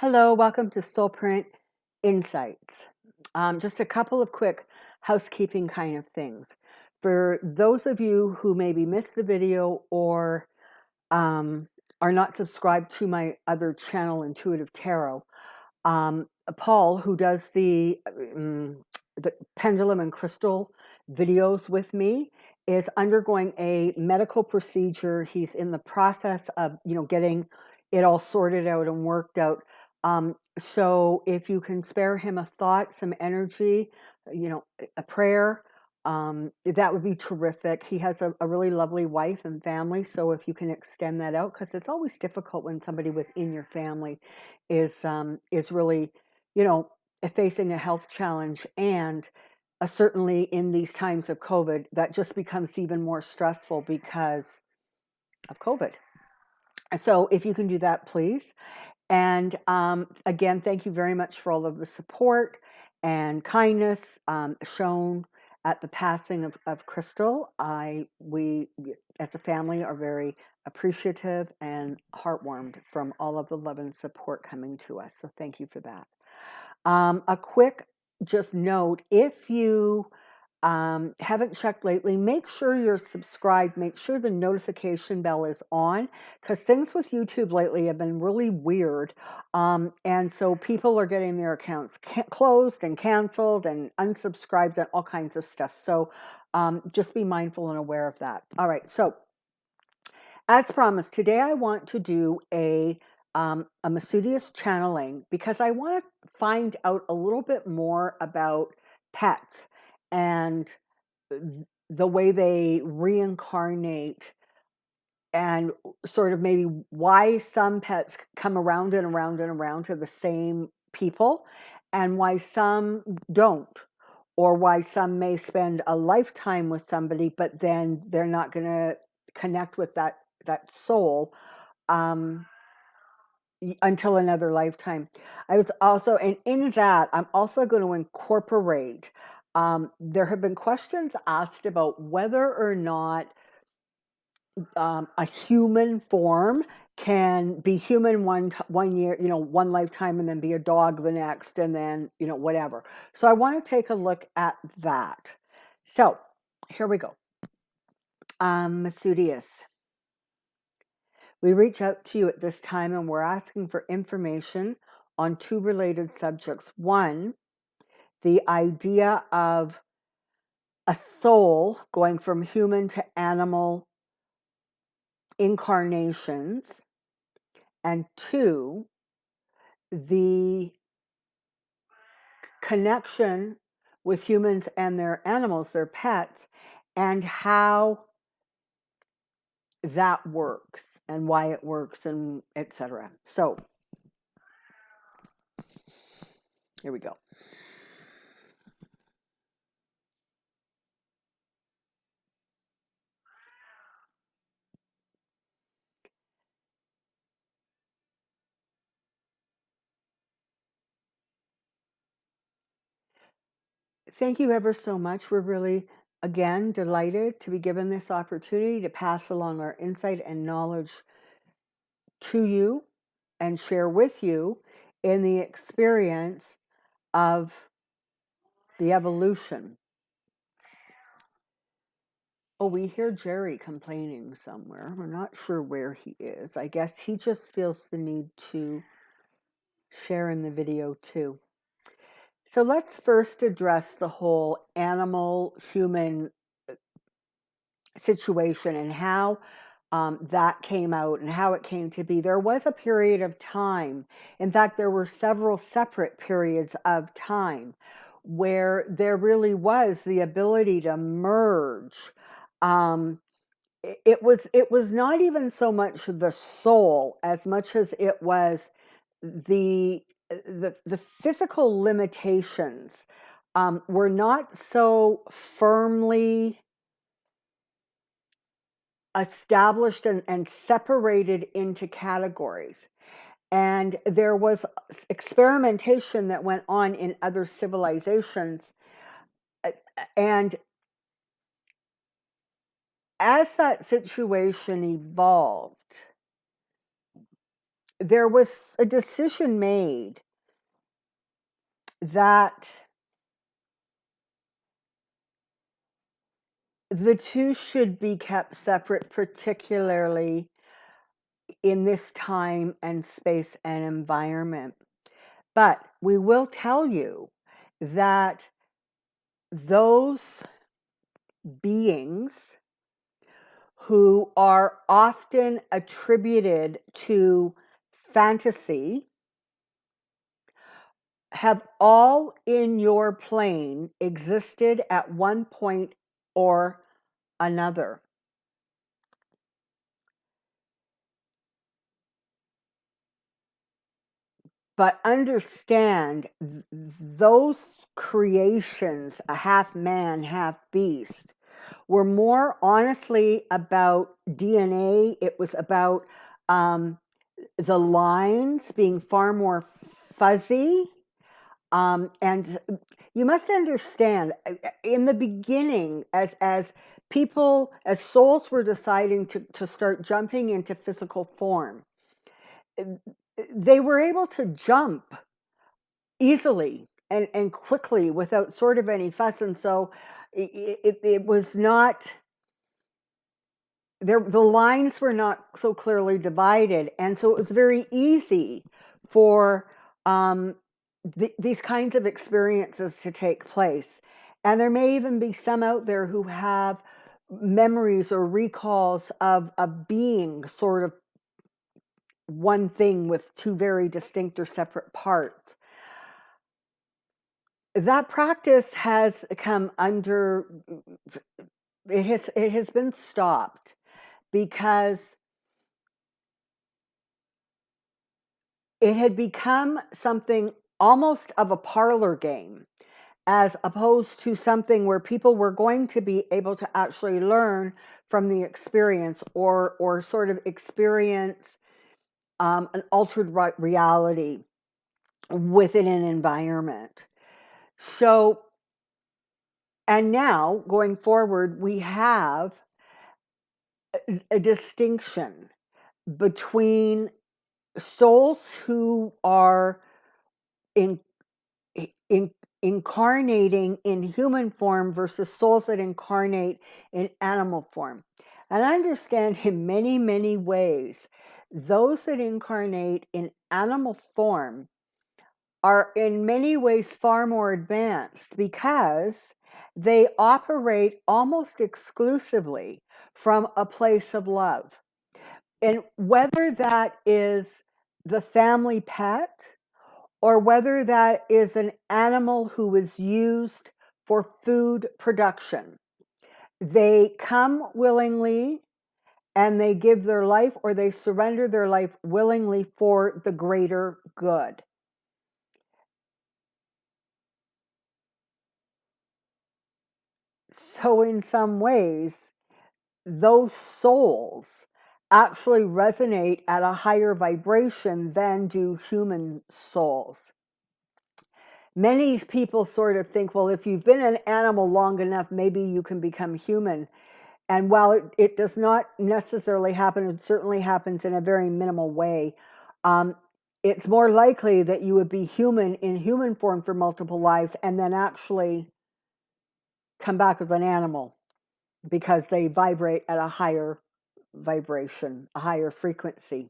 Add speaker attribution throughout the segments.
Speaker 1: Hello, welcome to Soulprint Insights. Just a couple of quick housekeeping kind of things. For those of you who maybe missed the video or um, are not subscribed to my other channel, Intuitive Tarot, um, Paul, who does the pendulum and crystal videos with me, is undergoing a medical procedure. He's in the process of, getting it all sorted out and worked out. So if you can spare him a thought, some energy, a prayer, that would be terrific. He has a really lovely wife and family, so if you can extend that out, because it's always difficult when somebody within your family is really, you know, facing a health challenge, and certainly in these times of COVID, that just becomes even more stressful because of COVID. So if you can do that, please. And again, thank you very much for all of the support and kindness shown at the passing of Crystal. We, as a family, are very appreciative and heartwarmed from all of the love and support coming to us. So thank you for that. A quick just note, if you haven't checked lately, make sure you're subscribed, make sure the notification bell is on, because things with YouTube lately have been really weird. And so people are getting their accounts closed and canceled and unsubscribed and all kinds of stuff. So just be mindful and aware of that. All right. So as promised, today I want to do a Masudius channeling because I want to find out a little bit more about pets and the way they reincarnate, and sort of maybe why some pets come around and around and around to the same people and why some don't, or why some may spend a lifetime with somebody but then they're not going to connect with that soul until another lifetime. I was also, and in that, I'm also going to incorporate, there have been questions asked about whether or not a human form can be human one year, one lifetime, and then be a dog the next, and then, whatever. So I want to take a look at that. So here we go. Masudius, we reach out to you at this time and we're asking for information on two related subjects. One, the idea of a soul going from human to animal incarnations, and two, the connection with humans and their animals, their pets, and how that works and why it works, and etc. So here we go. Thank you ever so much. We're really, again, delighted to be given this opportunity to pass along our insight and knowledge to you and share with you in the experience of the evolution. Oh, we hear Jerry complaining somewhere. We're not sure where he is. I guess he just feels the need to share in the video too. So let's first address the whole animal-human situation and how that came out and how it came to be. There was a period of time, in fact, there were several separate periods of time where there really was the ability to merge. It was not even so much the soul as much as it was the physical limitations were not so firmly established and separated into categories. And there was experimentation that went on in other civilizations. And as that situation evolved, there was a decision made that the two should be kept separate, particularly in this time and space and environment. But we will tell you that those beings who are often attributed to fantasy have all in your plane existed at one point or another. But understand, those creations, a half man, half beast, were more honestly about DNA. It was about the lines being far more fuzzy. And you must understand, in the beginning, as people, as souls were deciding to start jumping into physical form, they were able to jump easily and quickly without sort of any fuss. And so it was not, there, the lines were not so clearly divided. And so it was very easy for these kinds of experiences to take place. And there may even be some out there who have memories or recalls of being sort of one thing with two very distinct or separate parts. That practice has come under, it has been stopped because it had become something almost of a parlor game, as opposed to something where people were going to be able to actually learn from the experience, or sort of experience an altered reality within an environment. So, and now going forward, we have a distinction between souls who are in incarnating in human form versus souls that incarnate in animal form. And I understand in many, many ways, those that incarnate in animal form are in many ways far more advanced because they operate almost exclusively from a place of love. And whether that is the family pet, or whether that is an animal who is used for food production, they come willingly and they give their life, or they surrender their life willingly for the greater good. So in some ways, those souls actually resonate at a higher vibration than do human souls. Many people sort of think, well, if you've been an animal long enough, maybe you can become human. And while it does not necessarily happen, it certainly happens in a very minimal way. It's more likely that you would be human in human form for multiple lives and then actually come back as an animal, because they vibrate at a higher vibration, a higher frequency.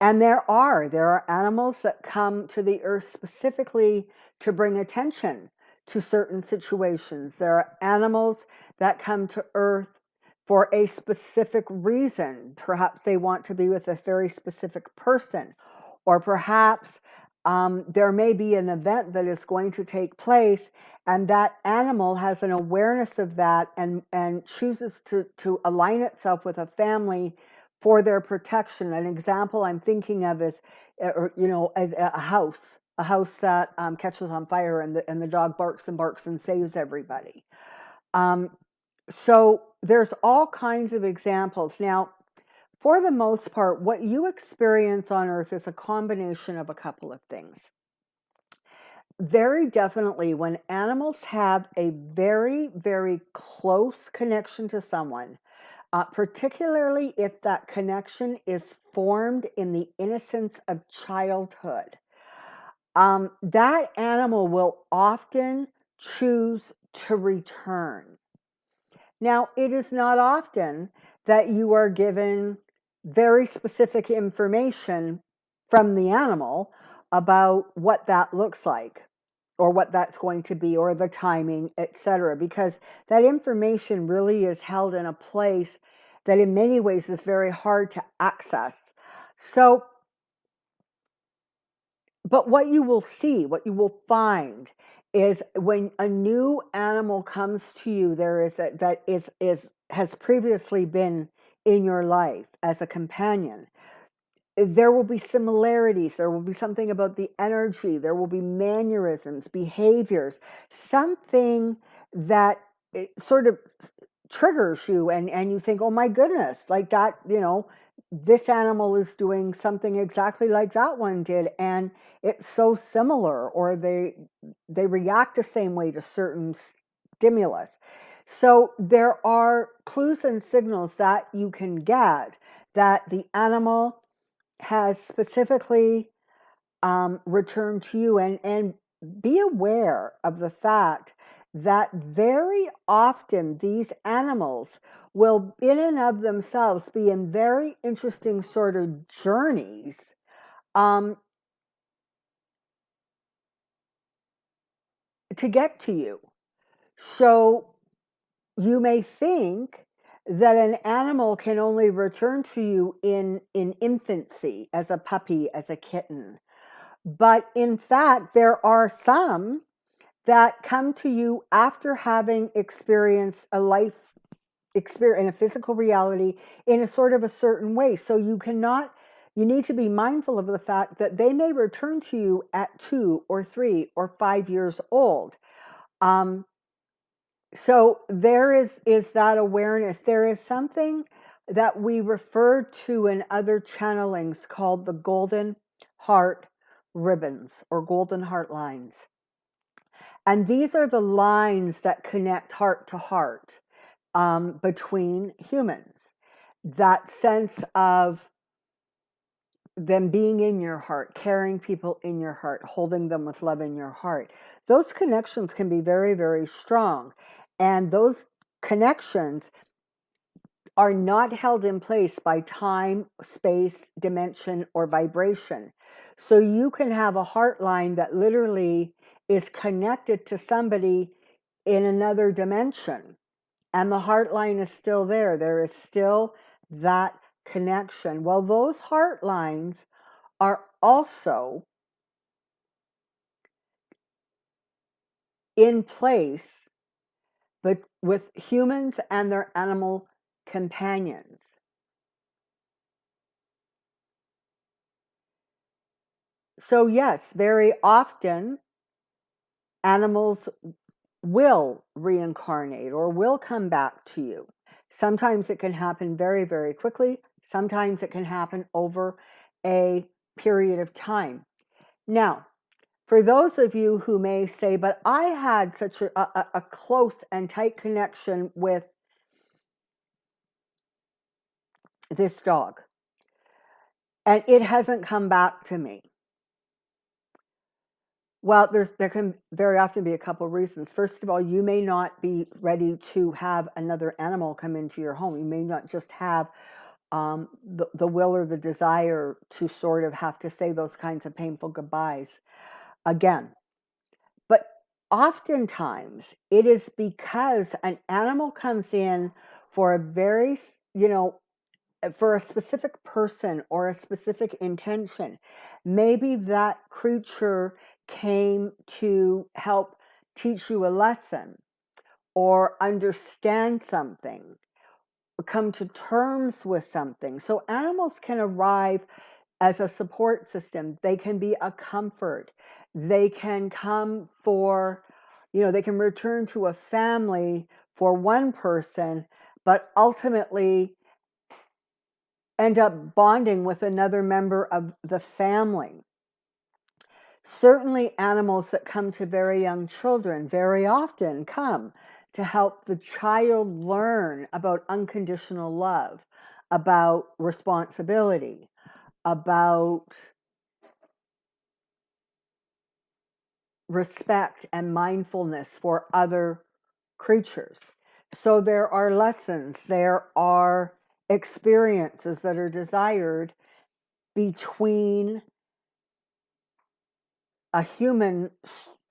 Speaker 1: And there are animals that come to the earth specifically to bring attention to certain situations. There are animals that come to earth for a specific reason. Perhaps they want to be with a very specific person, or perhaps there may be an event that is going to take place, and that animal has an awareness of that and chooses to align itself with a family for their protection. An example I'm thinking of is, as a house that catches on fire, and the dog barks and barks and saves everybody. So there's all kinds of examples. Now, for the most part, what you experience on Earth is a combination of a couple of things. Very definitely, when animals have a very, very close connection to someone, particularly if that connection is formed in the innocence of childhood. That animal will often choose to return. Now, it is not often that you are given very specific information from the animal about what that looks like or what that's going to be or the timing, etc., because that information really is held in a place that in many ways is very hard to access. So, but what you will see, what you will find is when a new animal comes to you, there is that is has previously been in your life as a companion. There will be similarities. There will be something about the energy. There will be mannerisms, behaviors, something that sort of triggers you, and you think, oh my goodness, like that, this animal is doing something exactly like that one did, and it's so similar, or they react the same way to certain stimulus. So there are clues and signals that you can get that the animal has specifically returned to you, and be aware of the fact that very often these animals will in and of themselves be in very interesting sort of journeys to get to you. So you may think that an animal can only return to you in infancy, as a puppy, as a kitten. But in fact, there are some that come to you after having experienced a life experience in a physical reality in a sort of a certain way. So you need to be mindful of the fact that they may return to you at 2 or 3 or 5 years old. So there is that awareness. There is something that we refer to in other channelings called the golden heart ribbons or golden heart lines. And these are the lines that connect heart to heart between humans. That sense of them being in your heart, carrying people in your heart, holding them with love in your heart. Those connections can be very, very strong. And those connections are not held in place by time, space, dimension, or vibration. So you can have a heart line that literally is connected to somebody in another dimension, and the heart line is still there. There is still that connection. Well, those heart lines are also in place, but with humans and their animal companions. So yes, very often animals will reincarnate or will come back to you. Sometimes it can happen very, very quickly. Sometimes it can happen over a period of time. Now, for those of you who may say, but I had such a close and tight connection with this dog, and it hasn't come back to me. Well, there can very often be a couple of reasons. First of all, you may not be ready to have another animal come into your home. You may not just have the will or the desire to sort of have to say those kinds of painful goodbyes again. But oftentimes it is because an animal comes in for a very, for a specific person or a specific intention. Maybe that creature came to help teach you a lesson or understand something, come to terms with something. So animals can arrive as a support system. They can be a comfort. They can come for, they can return to a family for one person, but ultimately end up bonding with another member of the family. Certainly animals that come to very young children very often come to help the child learn about unconditional love, about responsibility, about respect and mindfulness for other creatures. So there are lessons, there are experiences that are desired between a human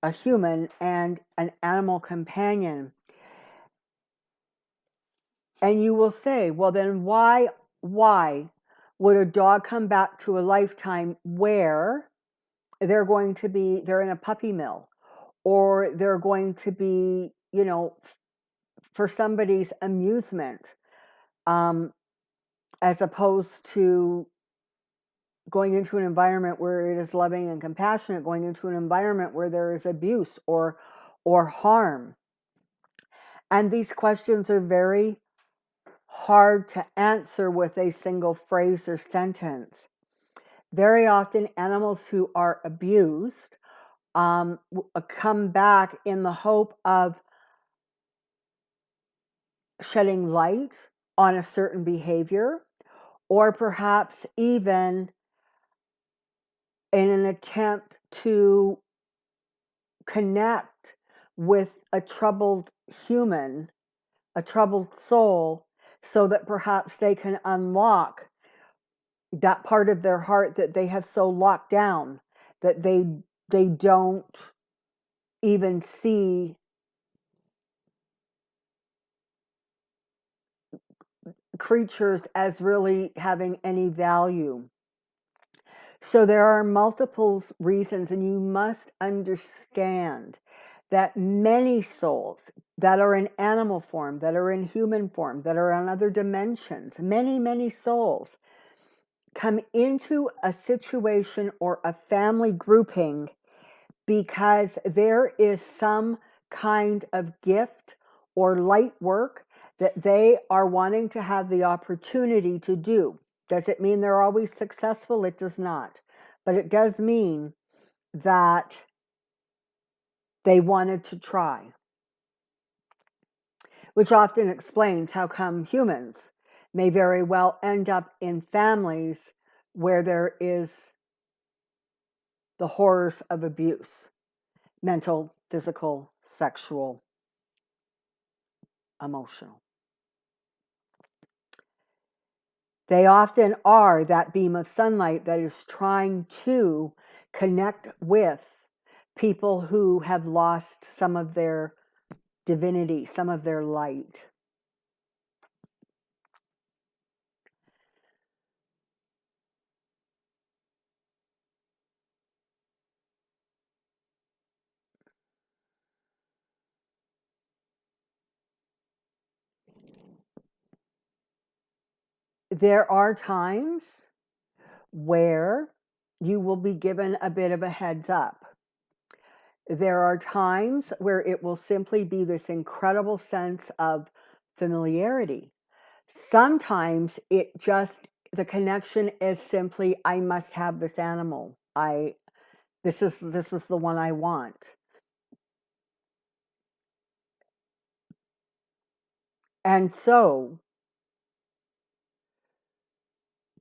Speaker 1: and an animal companion. And you will say, well, then why would a dog come back to a lifetime where they're in a puppy mill, or they're going to be, you know, for somebody's amusement, as opposed to going into an environment where it is loving and compassionate, going into an environment where there is abuse or harm. And these questions are very hard to answer with a single phrase or sentence. Very often, animals who are abused come back in the hope of shedding light on a certain behavior, or perhaps even in an attempt to connect with a troubled human, a troubled soul, so that perhaps they can unlock that part of their heart that they have so locked down that they don't even see creatures as really having any value. So there are multiple reasons, and you must understand that many souls that are in animal form, that are in human form, that are on other dimensions, many souls come into a situation or a family grouping because there is some kind of gift or light work that they are wanting to have the opportunity to do. Does it mean they're always successful? It does not. But it does mean that they wanted to try, which often explains how come humans may very well end up in families where there is the horrors of abuse, mental, physical, sexual, emotional. They often are that beam of sunlight that is trying to connect with people who have lost some of their divinity, some of their light. There are times where you will be given a bit of a heads up. There are times where it will simply be this incredible sense of familiarity. Sometimes the connection is simply, I must have this animal. This is the one I want. And so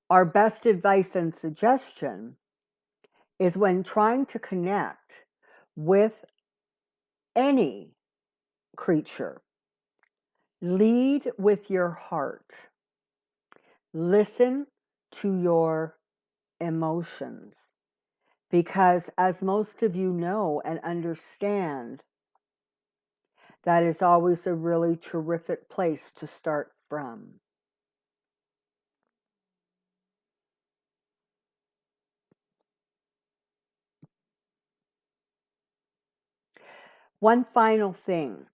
Speaker 1: our best advice and suggestion is, when trying to connect with any creature, lead with your heart. Listen to your emotions. Because as most of you know and understand, that is always a really terrific place to start from. One final thing.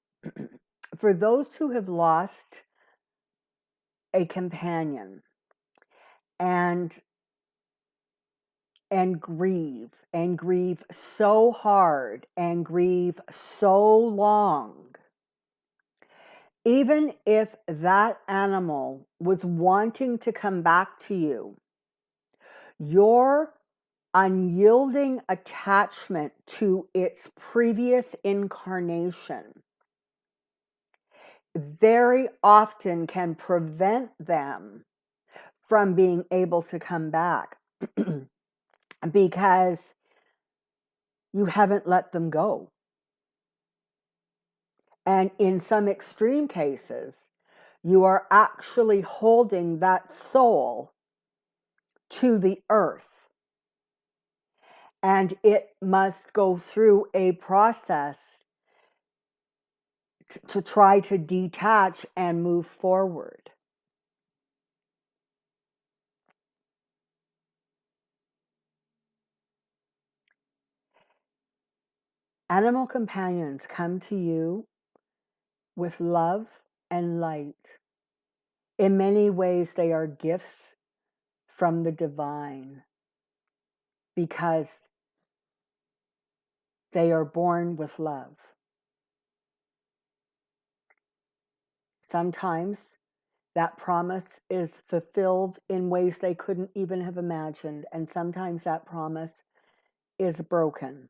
Speaker 1: For those who have lost a companion and grieve so hard and grieve so long, even if that animal was wanting to come back to you, your unyielding attachment to its previous incarnation very often can prevent them from being able to come back because you haven't let them go. And in some extreme cases, you are actually holding that soul to the earth. And it must go through a process to try to detach and move forward. Animal companions come to you with love and light. In many ways, they are gifts from the divine because they are born with love. Sometimes that promise is fulfilled in ways they couldn't even have imagined, and sometimes that promise is broken.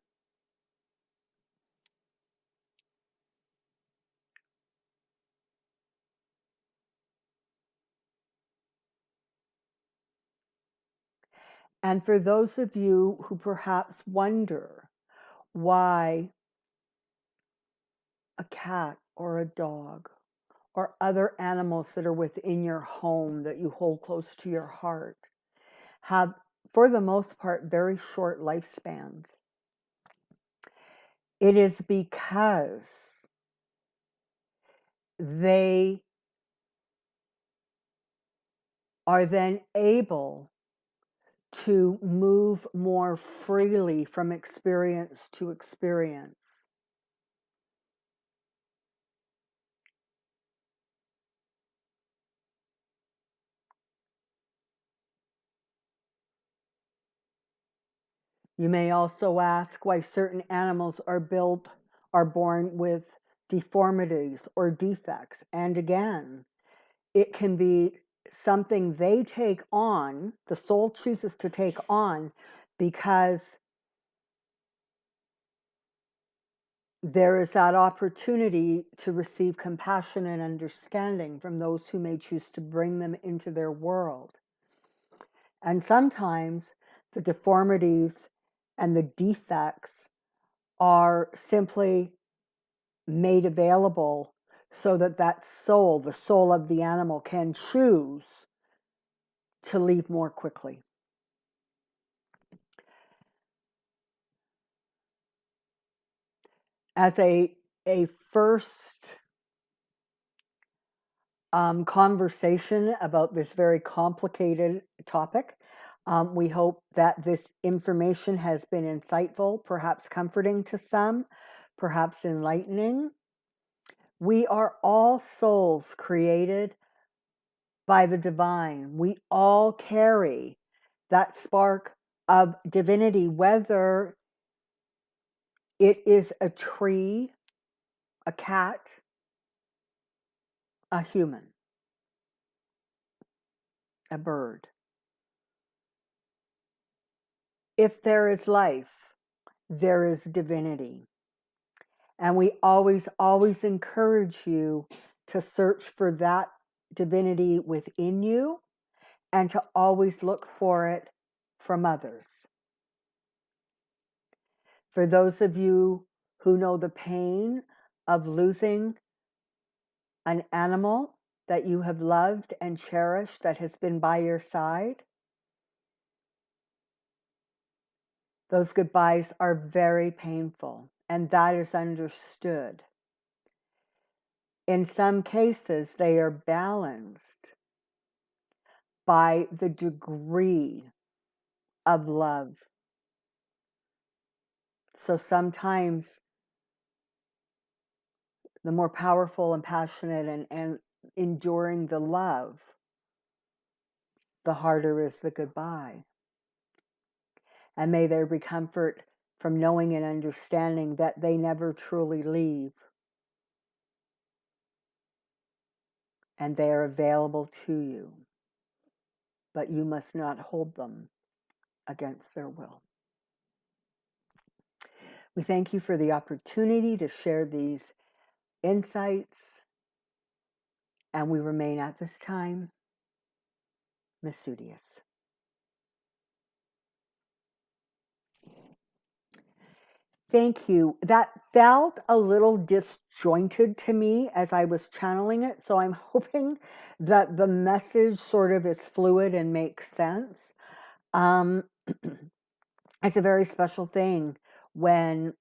Speaker 1: And for those of you who perhaps wonder why a cat or a dog or other animals that are within your home that you hold close to your heart have, for the most part, very short lifespans, it is because they are then able to move more freely from experience to experience. You may also ask why certain animals are born with deformities or defects. And again, it can be something they take on, the soul chooses to take on, because there is that opportunity to receive compassion and understanding from those who may choose to bring them into their world. And sometimes the deformities and the defects are simply made available so that that soul, the soul of the animal, can choose to leave more quickly. As a first conversation about this very complicated topic, we hope that this information has been insightful, perhaps comforting to some, perhaps enlightening. We are all souls created by the divine. We all carry that spark of divinity, whether it is a tree, a cat, a human, a bird. If there is life, there is divinity. And we always, always encourage you to search for that divinity within you and to always look for it from others. For those of you who know the pain of losing an animal that you have loved and cherished, that has been by your side, those goodbyes are very painful, and that is understood. In some cases, they are balanced by the degree of love. So sometimes the more powerful and passionate and enduring the love, the harder is the goodbye. And may there be comfort from knowing and understanding that they never truly leave. And they are available to you. But you must not hold them against their will. We thank you for the opportunity to share these insights And we remain at this time Masudius. Thank you. That felt a little disjointed to me as I was channeling it, so I'm hoping that the message sort of is fluid and makes sense. It's a very special thing when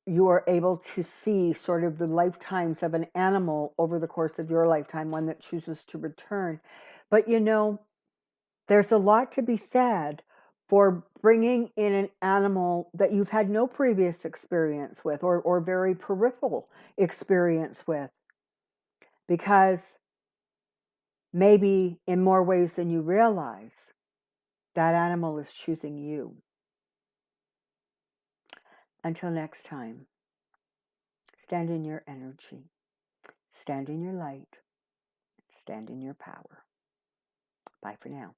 Speaker 1: you are able to see sort of the lifetimes of an animal over the course of your lifetime, one that chooses to return. But you know, there's a lot to be said for bringing in an animal that you've had no previous experience with, or very peripheral experience with, because maybe in more ways than you realize, that animal is choosing you. Until next time, stand in your energy, stand in your light, stand in your power. Bye for now.